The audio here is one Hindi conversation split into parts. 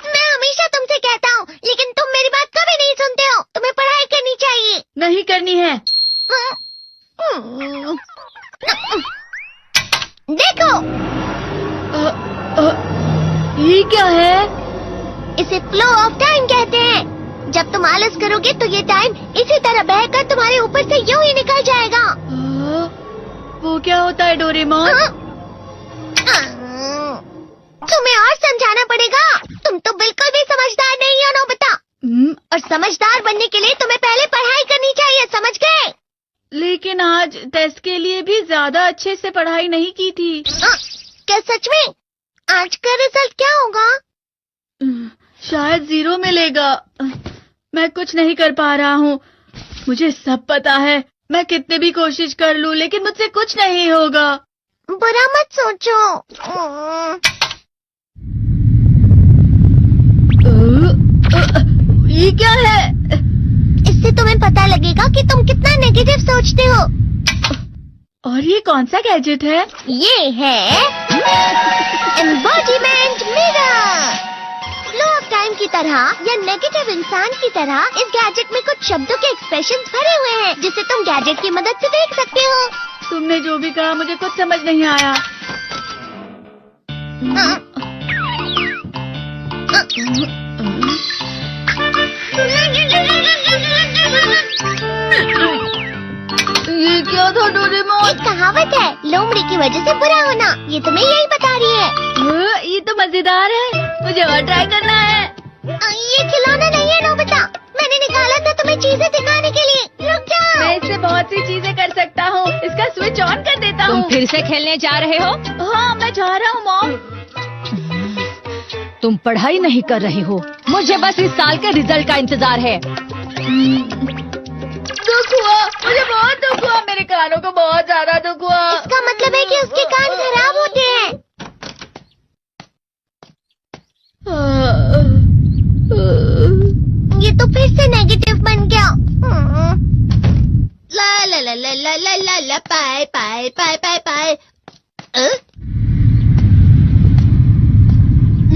मैं हमेशा तुमसे कहता हूँ, लेकिन तुम मेरी बात कभी नहीं सुनते हो। तुम्हें पढ़ाई करनी चाहिए। नहीं करनी है। देखो, ये क्या है? इसे फ्लो ऑफ टाइम कहते हैं। जब तुम आलस करोगे तो ये टाइम इसी तरह बहकर तुम्हारे ऊपर से यूं ही निकल जाएगा। वो क्या होता है डोरेमोन? तुम्हें और समझाना पड़ेगा। तुम तो बिल्कुल भी समझदार नहीं हो नोबिता। और समझदार बनने के लिए तुम्हें पहले पढ़ाई करनी चाहिए, समझ गए? लेकिन आज टेस्ट के लिए भी ज्यादा अच्छे से पढ़ाई नहीं की थी। क्या सच में? आज का रिजल्ट क्या होगा? शायद 0 मिलेगा। मैं कुछ नहीं कर पा रहा हूँ। मुझे सब पता है। मैं कितनी भी कोशिश कर लूँ, लेकिन मुझसे कुछ नहीं होगा। बुरा मत सोचो। ये क्या है? इससे तुम्हें पता लगेगा कि तुम कितना नेगेटिव सोचते हो। और ये कौन सा गैजेट है? ये है embodiment mirror. Flow of time की तरह या नेगेटिव इंसान की तरह इस गैजेट में कुछ शब्दों के एक्सप्रेशंस भरे हुए हैं, जिसे तुम गैजेट की मदद से देख सकते हो। तुमने जो भी कहा मुझे कुछ समझ नहीं आया। ये क्या था डोरेमोन? एक कहावत है, लोमड़ी की वजह से बुरा होना। ये तुम्हें यही बता रही है। ये तो मजेदार है। मुझे और ट्राई करना है। ये खिलौना नहीं है नोबिता। मैंने निकाला था तुम्हें चीजें दिखाने के लिए। रुक जाओ। मैं इससे बहुत सी चीजें कर सकता हूँ। इसका स्विच ऑन कर देता हूँ। तुम फिर से खेलने जा रहे हो? हाँ, मैं जा रहा हूँ मॉम। तुम पढ़ाई नहीं कर रहे हो। मुझे बस इस साल के रिजल्ट का इंतजार है। दुख हुआ, मुझे बहुत दुख हुआ। मेरे कानों को बहुत ज्यादा दुख हुआ। इसका मतलब है कि उसके कान खराब होते हैं। ये तो फिर से नेगेटिव बन गया। ला ला ला ला ला ला ला ला पाए पाए पाए पाए पाए।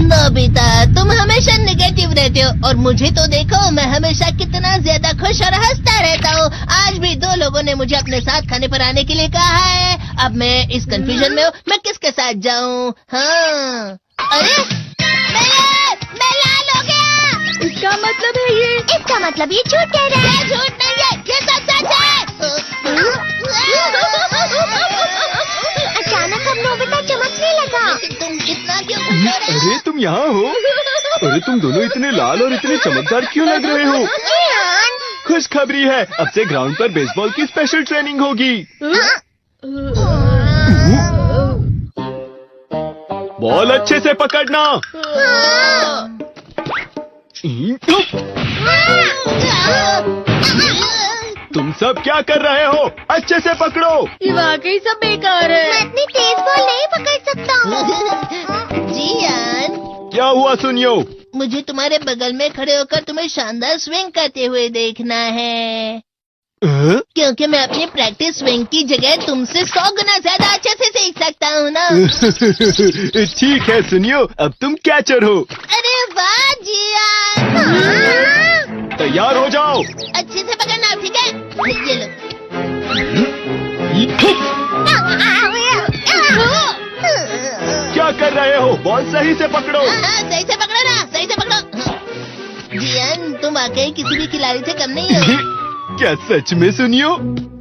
नोबिता, तुम हमेशा नेगेटिव रहते हो और मुझे तो देखो, मैं हमेशा कितना ज्यादा खुश और हंसता रहता हूँ। आज भी 2 लोगों ने मुझे अपने साथ खाने पर आने के लिए कहा है। अब मैं इस कंफ्यूजन में हूँ, मैं किसके साथ जाऊँ? हाँ, अरे मैं लाल हो गया। इसका मतलब है ये? इसका मतलब ये झूठ कह रहा है। झूठ नहीं है, ये सब सच है। अचानक अब नोबिता चमकने लगा। तुम इतना क्यों खुश हो रहे हो? अरे तुम यहाँ हो? अरे तुम दोनों इतने लाल और इतने चमकदार क्यों लग रहे हो? खुशखबरी है, अब से ग्राउंड पर बेसबॉल की स्पेशल ट्रेनिंग होगी। बॉल अच्छे से पकड़ना। तुम सब क्या कर रहे हो? अच्छे से पकड़ो। ये वाकई सब बेकार है। मैं इतनी तेज बॉल नहीं पकड़ सकता हूँ। जियान, क्या हुआ सुनियो? मुझे तुम्हारे बगल में खड़े होकर तुम्हें शानदार स्विंग करते हुए देखना है। क्योंकि मैं अपनी प्रैक्टिस स्विंग की जगह तुमसे 100 गुना ज्यादा अच्छे से सीख सकता हूँ ना। ठीक है सुनियो, अब तुम कैचर हो। अरे वाह जियान। तैयार हो जाओ। अच्छे से पकड़ना, ठीक है? ये लो। क्या कर रहे हो? बॉल सही से पकड़ो। सही से पकड़ो ना, सही से पकड़ो। जियान, तुम वाकई किसी भी खिलाड़ी से कम नहीं हो। क्या सच में सुनियो?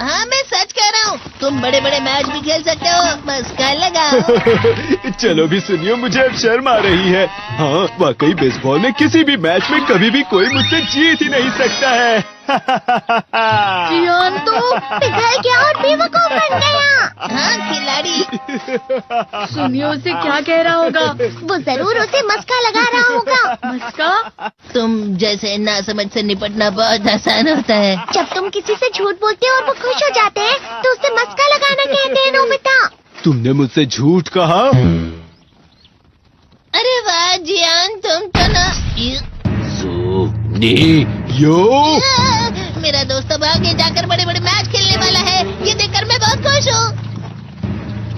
हाँ, मैं सच कह रहा हूँ। तुम बड़े बड़े मैच भी खेल सकते हो, मस्का लगाओ। चलो भी सुनियो, मुझे अब शर्म आ रही है। हाँ, वाकई बेसबॉल में किसी भी मैच में कभी भी कोई मुझसे जीत ही नहीं सकता है। जियान तो पिघल गया और बेवकूफ बन गया। हाँ, खिलाड़ी। सुनियो उसे क्या कह रहा होगा? वो जरूर उसे मस्का लगा रहा होगा। मस्का? तुम जैसे नासमझ से निपटना बहुत आसान होता है। जब तुम किसी से झूठ बोलते हो और वो खुश हो जाते हैं, तो उसे मस्का लगाना कहते हैं नोबिता। तुमने मुझसे झूठ कहा? अरे वाह जियान, तुम तो ना। यो मेरा दोस्त अब आगे जाकर बड़े बड़े मैच खेलने वाला है। ये देखकर मैं बहुत खुश हूँ।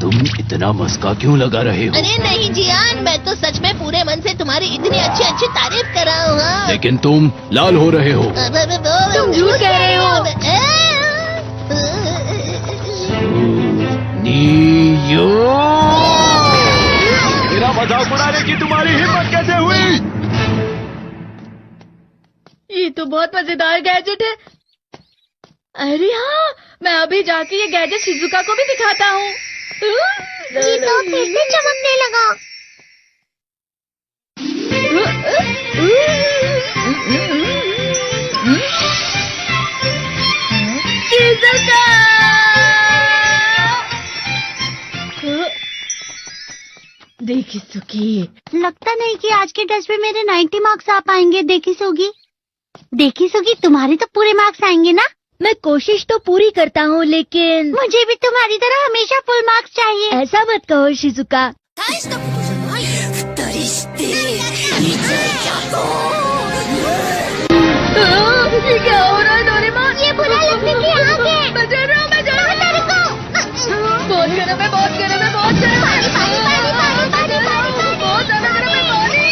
तुम इतना मस्का क्यों लगा रहे हो? अरे नहीं जियान, मैं तो सच में पूरे मन से तुम्हारी इतनी अच्छी अच्छी तारीफ कर रहा हूँ। हाँ। लेकिन तुम लाल हो रहे हो। तुम झूठ कह रहे हो। नियो, मेरा मजाक उड़ाने की तुम्हारी हिम्मत कैसे हुई? ये तो बहुत मजेदार गैजेट है। अरे हाँ, मैं अभी जाके ये गैजेट शिजुका को भी दिखाता हूँ। ये तो फिर से चमकने लगा। शिजुका! देखी सुखी, लगता नहीं कि आज के टेस्ट में मेरे 90 मार्क्स आ पाएंगे। देखी सोगी तुम्हारे तो पूरे मार्क्स आएंगे ना? मैं कोशिश तो पूरी करता हूँ, लेकिन मुझे भी तुम्हारी तरह हमेशा फुल मार्क्स चाहिए। ऐसा मत कहो शिजुका। ये क्या हो रहा है डोरेमोन? ये बुरा लगने की आग है। मैं डर रहा हूँ, मैं डर रहा हूँ। बहुत गर्म है, बहुत गर्म है, बहुत गर्म है। पानी। बहुत ज्यादा गर्म है पानी।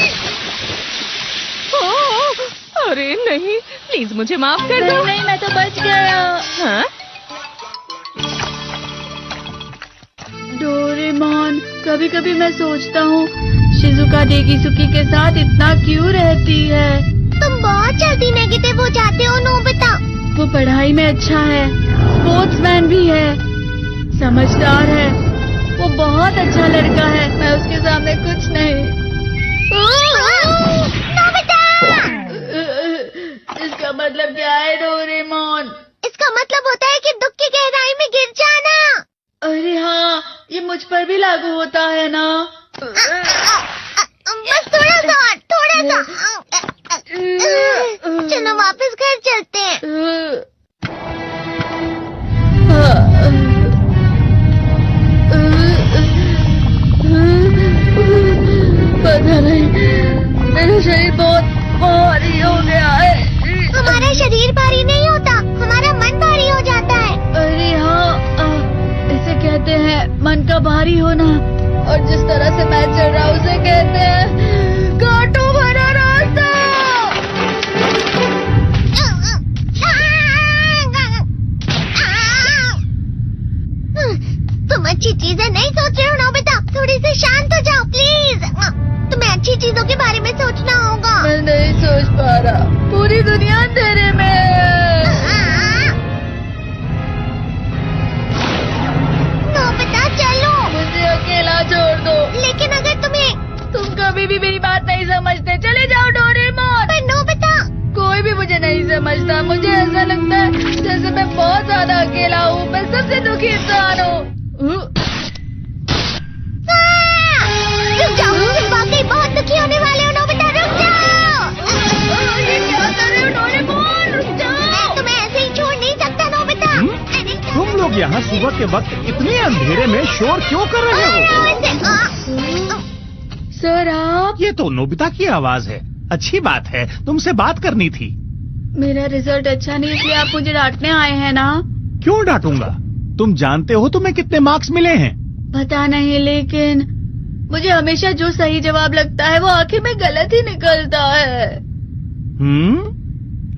अरे नहीं, प्लीज मुझे माफ कर दो। नहीं, मैं तो बच गया। हाँ? डोरेमोन, कभी कभी मैं सोचता हूँ शिजुका डेकिसुकी के साथ इतना क्यों रहती है। तुम बहुत जल्दी नेगेटिव हो जाते हो नोबिता। वो पढ़ाई में अच्छा है, स्पोर्ट्समैन भी है, समझदार है, वो बहुत अच्छा लड़का है। मैं उसके सामने कुछ नहीं। इसका मतलब क्या है डोरेमोन? इसका मतलब होता है कि दुख की गहराई में गिर जाना। अरे हाँ, ये मुझ पर भी लागू होता है ना। बस थोड़ा सा। चलो वापस घर चलते हैं। पता नहीं, मेरा शरीर बहुत भारी हो गया है। हमारा शरीर भारी नहीं होता, हमारा मन भारी हो जाता है। अरे हाँ, इसे कहते हैं मन का भारी होना। और जिस तरह से मैं चल रहा हूँ उसे कहते हैं कांटों भरा रास्ता। तुम अच्छी चीजें नहीं सोच रहे हो नोबिता। थोड़ी सी शांत हो जाओ प्लीज। तुम्हें अच्छी चीजों के बारे में सोचना होगा। मैं नहीं सोच पा रहा, पूरी दुनिया अंधेरे में है। नोबिता चलो। मुझे अकेला छोड़ दो। लेकिन अगर तुम कभी भी मेरी बात नहीं समझते। चले जाओ डोरेमोन। पर नोबिता। कोई भी मुझे नहीं समझता। मुझे ऐसा लगता है जैसे मैं बहुत ज्यादा अकेला हूँ। मैं सबसे दुखी इंसान हूँ। रुक जाओ, तुम वाकई बहुत दुखी होने वाले हो नोबिता। रुक जाओ। ये क्या कर रहे हो डोरेमोन? रुक जाओ। मैं तुम्हें ऐसे ही छोड़ नहीं सकता नोबिता। तुम लोग यहाँ सुबह के वक्त इतने अंधेरे में शोर क्यों कर रहे हो? सर आप? ये तो नोबिता की आवाज है। अच्छी बात है, तुमसे बात करनी थी। मेरा रिजल्ट अच्छा नहीं, इसलिए आप मुझे डांटने आए हैं ना? क्यों डांटूंगा? तुम जानते हो तुम्हें कितने मार्क्स मिले हैं? पता नहीं, लेकिन मुझे हमेशा जो सही जवाब लगता है वो आखिर में गलत ही निकलता है।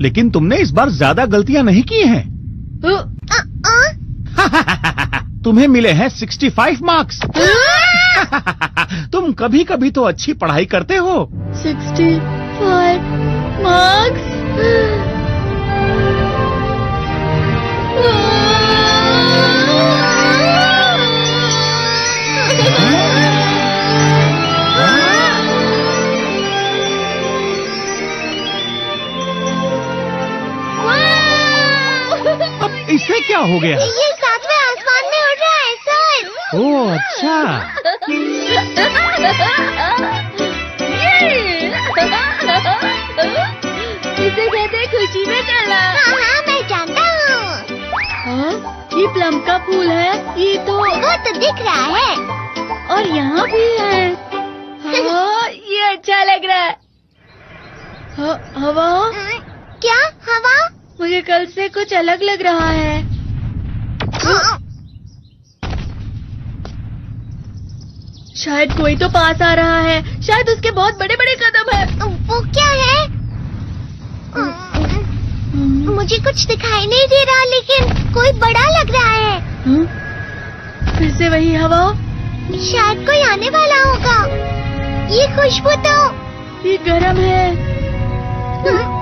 लेकिन तुमने इस बार ज्यादा गलतियां नहीं की हैं। तुम्हें मिले हैं 65 मार्क्स। तुम कभी कभी तो अच्छी पढ़ाई करते हो। 65 मार्क्स? अब इससे क्या हो गया? ये सातवें आसमान में उड़ रहा है सर। ओह अच्छा। इसे कहते हैं खुशी में चलना। हाँ मैं जानता हूँ। हाँ, ये प्लम का फूल है। ये तो वो तो दिख रहा है। और यहाँ भी है। हाँ, ये अच्छा लग रहा है। हवा? क्या हवा? मुझे कल से कुछ अलग लग रहा है। शायद कोई तो पास आ रहा है। शायद उसके बहुत बड़े बड़े कदम है। वो क्या है? मुझे कुछ दिखाई नहीं दे रहा, लेकिन कोई बड़ा लग रहा है। फिर से वही हवा। शायद कोई आने वाला होगा। ये खुशबू तो ये गरम है।